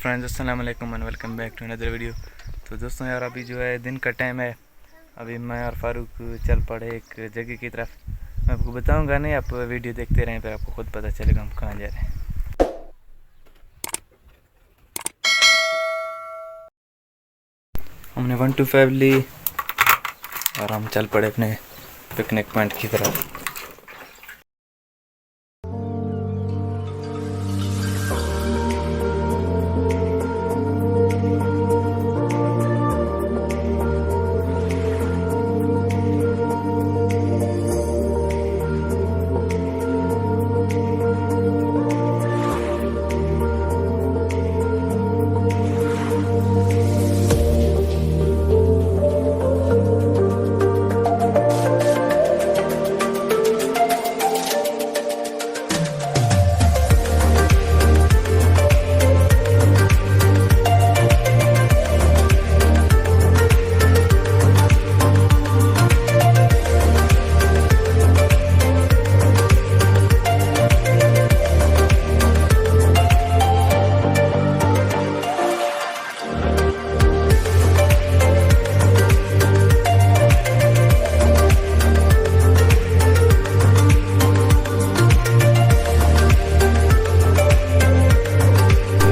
Friends अस्सलाम वालेकुम and welcome back to another video. तो दोस्तों यार अभी जो है दिन का टाइम है। अभी मैं और फारूक चल पड़े एक जगह की तरफ। मैं आपको बताऊंगा नहीं, आप वीडियो देखते रहें फिर आपको खुद पता चलेगा हम कहाँ जा रहे हैं। हमने 125 ली और हम चल पड़े अपने पिकनिक पॉइंट की तरफ।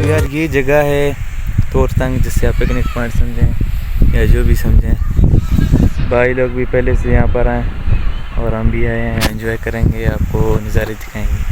यार ये जगह है तोरतंग, जिससे आप पिकनिक पॉइंट समझें या जो भी समझें। भाई लोग भी पहले से यहाँ पर आए और हम भी आए हैं, एंजॉय करेंगे, आपको नज़ारे दिखाएंगे।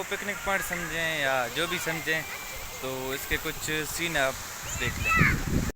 पिकनिक पॉइंट समझें या जो भी समझें, तो इसके कुछ सीन आप देख लें।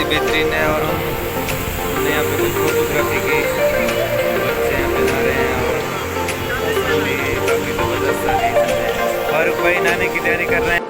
बेहतरीन है और हमने यहाँ पे कुछ फोटोग्राफी की, बच्चे यहाँ पे जा रहे हैं और काफ़ी ज़बरदस्त आ रही है। फारूक भाई नहाने की तैयारी कर रहे हैं।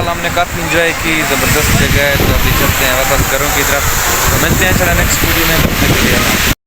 हमने काफ़ी इंजॉय की, ज़बरदस्त जगह है। तो अभी चलते हैं वापस घरों की तरफ। तो मिलते हैं नेक्स्ट वीडियो में।